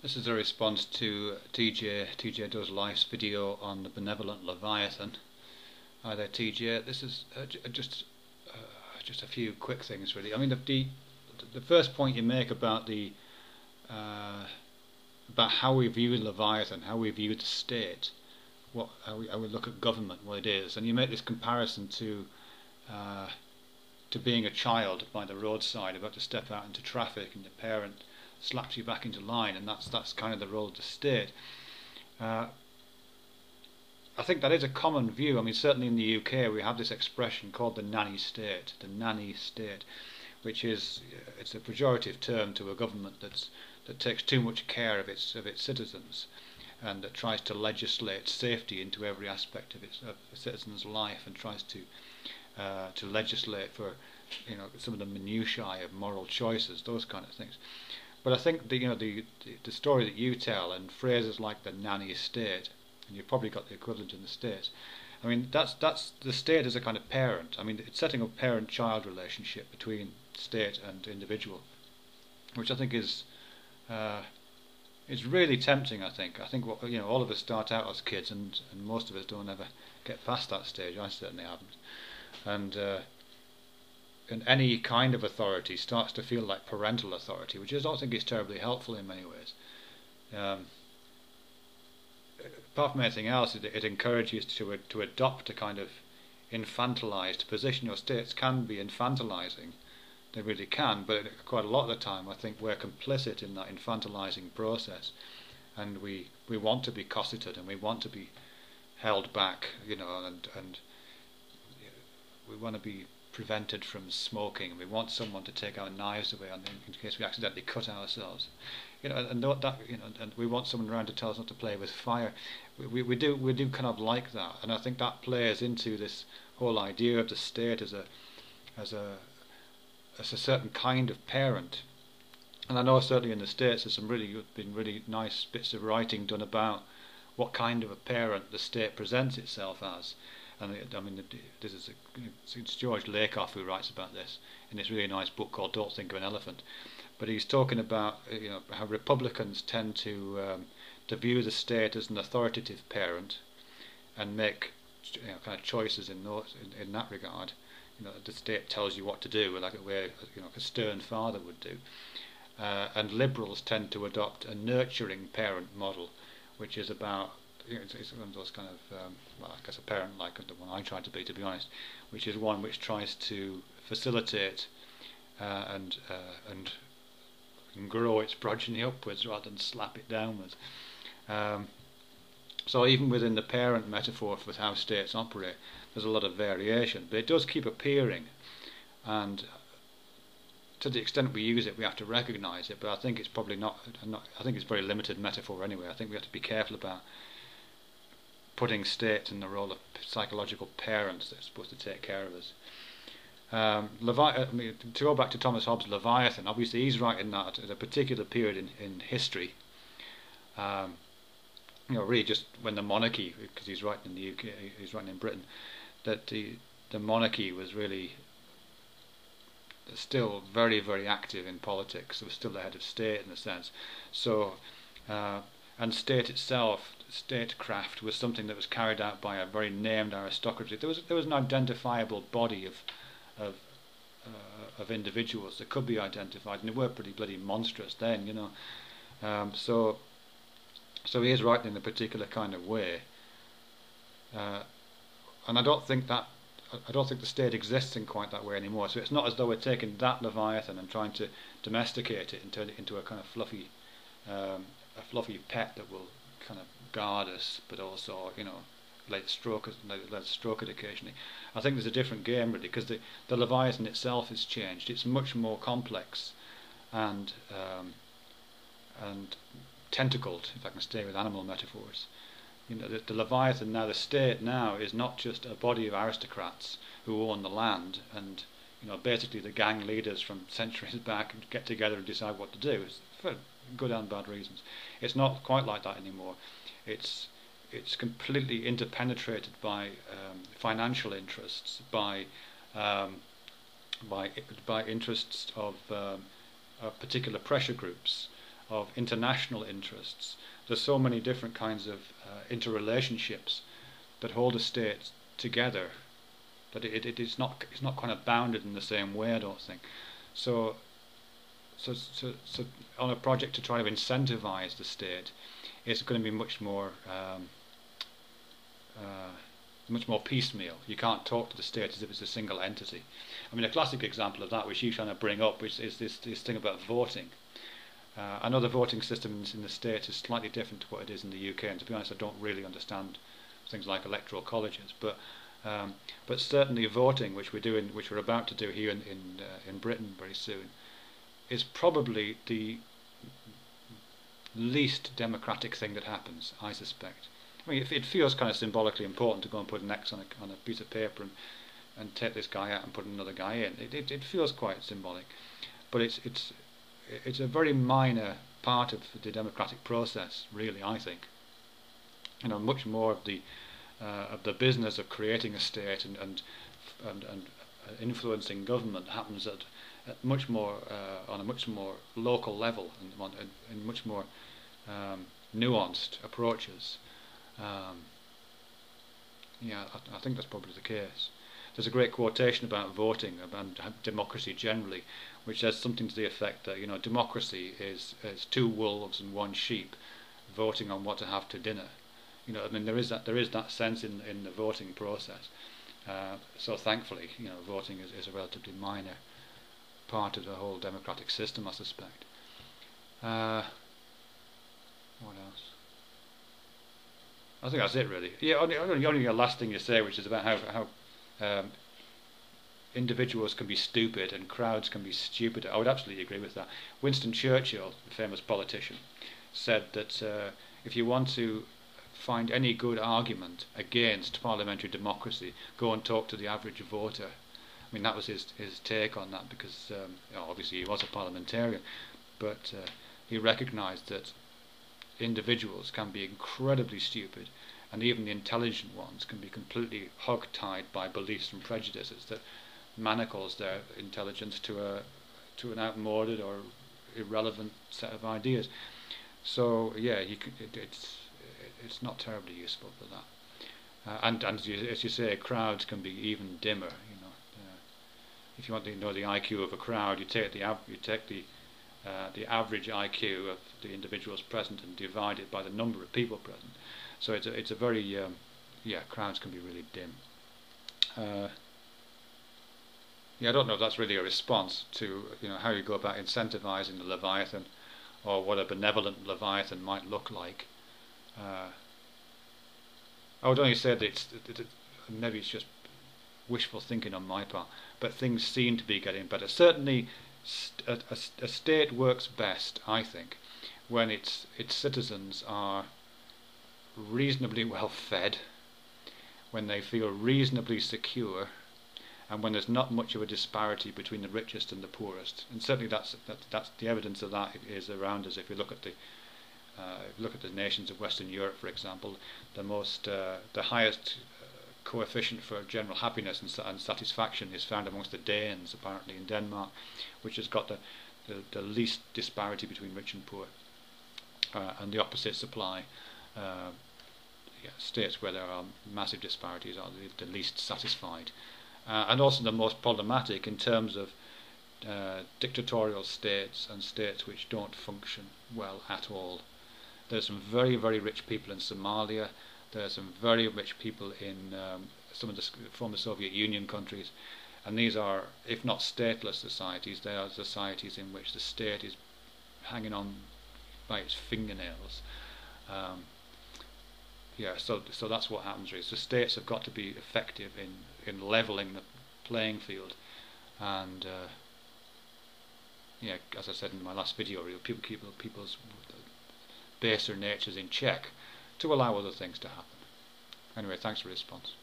This is a response to TJdoeslife's video on the benevolent Leviathan. Hi there, TJ. This is just a few quick things, really. I mean, the first point you make about about how we view Leviathan, how we view the state, how we look at government, what it is, and you make this comparison to being a child by the roadside about to step out into traffic, and the parent slaps you back into line, and that's kind of the role of the state. I think that is a common view. I mean, certainly in the UK we have this expression called the nanny state, which is it's a pejorative term to a government that takes too much care of its citizens, and that tries to legislate safety into every aspect of a citizen's life, and tries to legislate for some of the minutiae of moral choices, those kind of things. But I think the story that you tell, and phrases like the nanny state, and you've probably got the equivalent in the States. I mean, that's the state as a kind of parent. I mean, it's setting up parent-child relationship between state and individual, which I think is really tempting. I think all of us start out as kids, and most of us don't ever get past that stage. I certainly haven't, and any kind of authority starts to feel like parental authority, which I don't think is terribly helpful in many ways. Apart from anything else, it encourages to adopt a kind of infantilized position. Your states can be infantilizing, they really can, but quite a lot of the time I think we're complicit in that infantilizing process, and we want to be cosseted, and we want to be held back, and we want to be prevented from smoking, and we want someone to take our knives away in case we accidentally cut ourselves, and we want someone around to tell us not to play with fire. We do kind of like that, and I think that plays into this whole idea of the state as a certain kind of parent. And I know certainly in the States there's been really nice bits of writing done about what kind of a parent the state presents itself as. And it's George Lakoff who writes about this in this really nice book called Don't Think of an Elephant. But he's talking about how Republicans tend to view the state as an authoritative parent, and make kind of choices in that regard. The state tells you what to do, like a stern father would do. And liberals tend to adopt a nurturing parent model, which is about it's one of those kind of I guess a parent like the one I try to be honest, which is one which tries to facilitate and grow its progeny upwards rather than slap it downwards. So even within the parent metaphor for how states operate, there's a lot of variation, but it does keep appearing, and to the extent we use it we have to recognise it, but I think it's probably not I think it's a very limited metaphor anyway. I think we have to be careful about putting states in the role of psychological parents that are supposed to take care of us. To go back to Thomas Hobbes' Leviathan, obviously he's writing that at a particular period in history. Really just when the monarchy, because he's writing in the UK, he's writing in Britain, that the monarchy was really still very, very active in politics. It was still the head of state in a sense. So, and state itself, statecraft, was something that was carried out by a very named aristocracy. There was an identifiable body of individuals that could be identified, and they were pretty bloody monstrous then, So he is writing in a particular kind of way, and I don't think the state exists in quite that way anymore. So it's not as though we're taking that Leviathan and trying to domesticate it and turn it into a kind of fluffy pet that will kind of guard us, but also let it stroke it occasionally. I think there's a different game really, because the Leviathan itself has changed. It's much more complex and tentacled, if I can stay with animal metaphors. The Leviathan now, the state now, is not just a body of aristocrats who own the land, and basically the gang leaders from centuries back get together and decide what to do. It's for good and bad reasons. It's not quite like that anymore. It's completely interpenetrated by financial interests, by interests of particular pressure groups, of international interests. There's so many different kinds of interrelationships that hold a state together that it's not kind of bounded in the same way, I don't think. So on a project to try to incentivize the state, it's going to be much more piecemeal. You can't talk to the state as if it's a single entity. I mean, a classic example of that, which you're trying to bring up, which is this thing about voting. I know the voting system in the States is slightly different to what it is in the UK, and to be honest, I don't really understand things like electoral colleges. But certainly voting, which we're about to do here in Britain very soon, is probably the least democratic thing that happens, I suspect. I mean, it feels kind of symbolically important to go and put an X on a piece of paper and take this guy out and put another guy in. It feels quite symbolic, but it's a very minor part of the democratic process, really. I think, much more of the business of creating a state and influencing government happens at much more on a much more local level and much more nuanced approaches. I think that's probably the case. There's a great quotation about voting, about democracy generally, which says something to the effect that democracy is two wolves and one sheep voting on what to have to dinner. I mean, there is that sense in the voting process. So thankfully, voting is a relatively minor part of the whole democratic system, I suspect. What else? I think that's it, really. Yeah, only the last thing you say, which is about how individuals can be stupid and crowds can be stupid. I would absolutely agree with that. Winston Churchill, the famous politician, said that if you want to find any good argument against parliamentary democracy, go and talk to the average voter. I mean, that was his take on that, because obviously he was a parliamentarian, but he recognised that individuals can be incredibly stupid, and even the intelligent ones can be completely hog-tied by beliefs and prejudices that manacles their intelligence to an outmoded or irrelevant set of ideas. So yeah, it's not terribly useful for that. And as you say, crowds can be even dimmer. If you want to know the IQ of a crowd, you take the average IQ of the individuals present and divide it by the number of people present. So it's a very crowds can be really dim. I don't know if that's really a response to how you go about incentivizing the Leviathan, or what a benevolent Leviathan might look like. I would only say that maybe it's just wishful thinking on my part, but things seem to be getting better. Certainly, a state works best, I think, when its citizens are reasonably well fed, when they feel reasonably secure, and when there's not much of a disparity between the richest and the poorest. And certainly that's the evidence of that is around us. If you look at the nations of Western Europe, for example, the highest coefficient for general happiness and satisfaction is found amongst the Danes, apparently in Denmark, which has got the least disparity between rich and poor, and the opposite supply. States where there are massive disparities are the least satisfied, and also the most problematic in terms of dictatorial states and states which don't function well at all. There's some very, very rich people in Somalia. There are some very rich people in some of the former Soviet Union countries, and these are, if not stateless societies, they are societies in which the state is hanging on by its fingernails. So that's what happens really. So states have got to be effective in levelling the playing field, and as I said in my last video, people keep people's baser natures in check to allow other things to happen. Anyway, thanks for the response.